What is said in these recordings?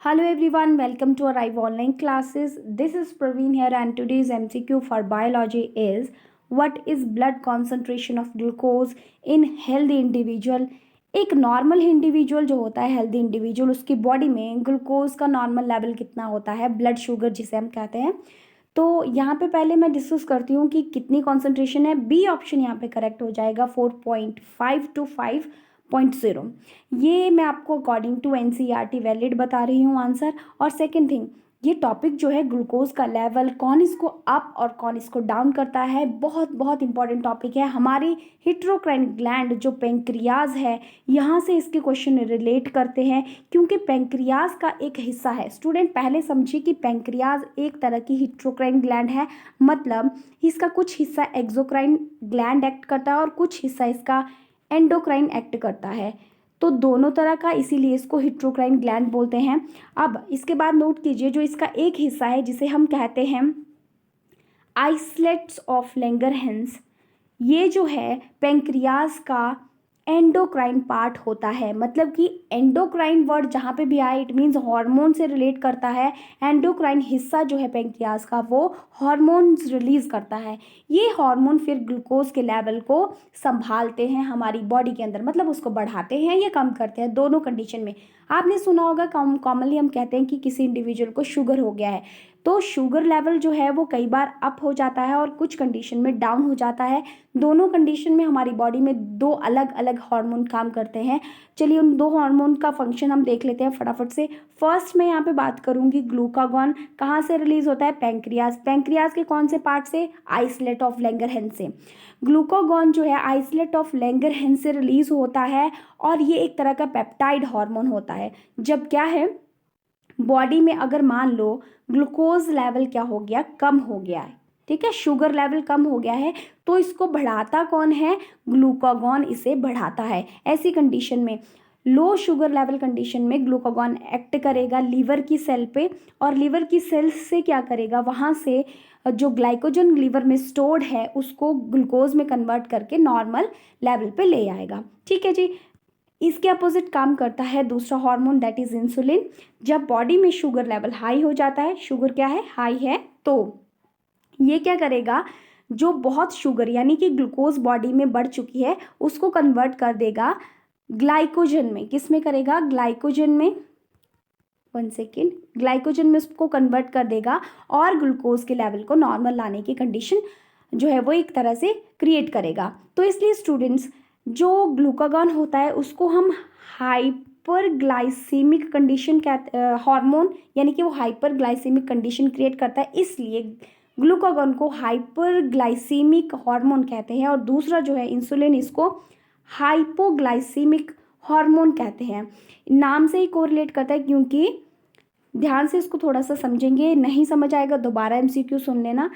Hello everyone, welcome to our Arrive online classes. This is Praveen here and today's MCQ for biology is what is blood concentration of glucose in healthy individual. एक normal individual जो होता है healthy individual उसकी body में glucose का normal level कितना होता है, ब्लड शुगर जिसे हम कहते हैं। तो यहाँ पे पहले मैं डिस्कस करती हूँ कि कितनी कॉन्सेंट्रेशन है। बी ऑप्शन यहाँ पे करेक्ट हो जाएगा 4.5 to 5.0। ये मैं आपको अकॉर्डिंग टू एनसीईआरटी वैलिड बता रही हूँ आंसर। और सेकंड थिंग, ये टॉपिक जो है ग्लूकोज का लेवल, कौन इसको अप और कौन इसको डाउन करता है, बहुत बहुत इंपॉर्टेंट टॉपिक है। हमारी हिट्रोक्राइन ग्लैंड जो पेंक्रियाज है, यहाँ से इसके क्वेश्चन रिलेट करते हैं क्योंकि पेंक्रियाज का एक हिस्सा है। स्टूडेंट पहले समझिए कि पेंक्रियाज एक तरह की हिट्रोक्राइन ग्लैंड है, मतलब इसका कुछ हिस्सा एक्सोक्राइन ग्लैंड एक्ट करता है और कुछ हिस्सा इसका एंडोक्राइन एक्ट करता है। तो दोनों तरह का, इसीलिए इसको हिट्रोक्राइन ग्लैंड बोलते हैं। अब इसके बाद नोट कीजिए, जो इसका एक हिस्सा है जिसे हम कहते हैं आइसलेट्स ऑफ लैंगरहैंस, ये जो है पेंक्रियाज का एंडोक्राइन पार्ट होता है। मतलब कि एंडोक्राइन वर्ड जहाँ पे भी आए इट मीन्स हार्मोन से रिलेट करता है। एंडोक्राइन हिस्सा जो है पेंक्रियाज का वो हार्मोन्स रिलीज करता है। ये हार्मोन फिर ग्लूकोज के लेवल को संभालते हैं हमारी बॉडी के अंदर, मतलब उसको बढ़ाते हैं या कम करते हैं, दोनों कंडीशन में। आपने सुना होगा कॉमनली हम कहते हैं कि किसी इंडिविजुअल को शुगर हो गया है, तो शुगर लेवल जो है वो कई बार अप हो जाता है और कुछ कंडीशन में डाउन हो जाता है। दोनों कंडीशन में हमारी बॉडी में दो अलग अलग हार्मोन काम करते हैं। चलिए उन दो हार्मोन का फंक्शन हम देख लेते हैं फटाफट से। फर्स्ट मैं यहाँ पे बात करूँगी ग्लूकागॉन कहाँ से रिलीज होता है, पेंक्रियाज। पेंक्रियाज के कौन से पार्ट से, आइसलेट ऑफ लैंगरहैंस से। ग्लूकागॉन जो है आइसलेट ऑफ लैंगरहैंस से रिलीज होता है और ये एक तरह का पेप्टाइड हार्मोन होता है। जब क्या है, बॉडी में अगर मान लो ग्लूकोज लेवल क्या हो गया, कम हो गया है, ठीक है, शुगर लेवल कम हो गया है, तो इसको बढ़ाता कौन है, ग्लूकागॉन इसे बढ़ाता है। ऐसी कंडीशन में लो शुगर लेवल कंडीशन में ग्लूकागॉन एक्ट करेगा लीवर की सेल पे और लीवर की सेल से क्या करेगा, वहाँ से जो ग्लाइकोजन लीवर में स्टोर्ड है उसको ग्लूकोज में कन्वर्ट करके नॉर्मल लेवल पे ले आएगा। ठीक है जी। इसके अपोजिट काम करता है दूसरा हार्मोन दैट इज इंसुलिन। जब बॉडी में शुगर लेवल हाई हो जाता है, शुगर क्या है, हाई है, तो ये क्या करेगा, जो बहुत शुगर यानी कि ग्लूकोज बॉडी में बढ़ चुकी है उसको कन्वर्ट कर देगा ग्लाइकोजन में। किस में करेगा, ग्लाइकोजन में, वन सेकेंड, ग्लाइकोजन में उसको कन्वर्ट कर देगा और ग्लूकोज के लेवल को नॉर्मल लाने की कंडीशन जो है वो एक तरह से क्रिएट करेगा। तो इसलिए स्टूडेंट्स, जो ग्लूकागॉन होता है उसको हम हाइपर ग्लाइसीमिक कंडीशन हार्मोन, यानी कि वो हाइपर ग्लाइसीमिक कंडीशन क्रिएट करता है, इसलिए ग्लूकागॉन को हाइपर ग्लाइसीमिक हार्मोन कहते हैं। और दूसरा जो है इंसुलिन, इसको हाइपोग्लाइसीमिक हार्मोन कहते हैं। नाम से ही कोरिलेट करता है, क्योंकि ध्यान से इसको थोड़ा सा समझेंगे, नहीं समझ आएगा दोबारा एमसीक्यू सुन लेना।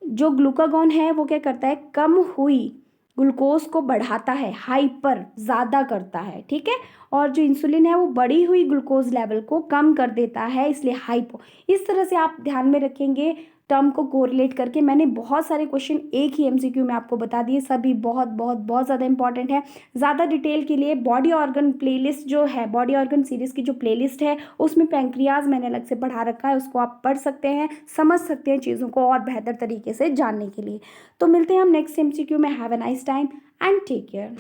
जो ग्लूकागॉन है वो क्या करता है, कम हुई ग्लूकोज को बढ़ाता है, हाइपर ज़्यादा करता है, ठीक है। और जो इंसुलिन है वो बढ़ी हुई ग्लूकोज लेवल को कम कर देता है, इसलिए हाइपो। इस तरह से आप ध्यान में रखेंगे टर्म को कोरिलेट करके। मैंने बहुत सारे क्वेश्चन एक ही एमसीक्यू में आपको बता दिए, सभी बहुत बहुत बहुत ज़्यादा इंपॉर्टेंट है। ज़्यादा डिटेल के लिए बॉडी ऑर्गन प्लेलिस्ट जो है, बॉडी ऑर्गन सीरीज़ की जो प्लेलिस्ट है उसमें पेंक्रियाज मैंने अलग से पढ़ा रखा है, उसको आप पढ़ सकते हैं, समझ सकते हैं चीज़ों को और बेहतर तरीके से जानने के लिए। तो मिलते हैं हम नेक्स्ट एमसीक्यू में। Have a nice time and take care.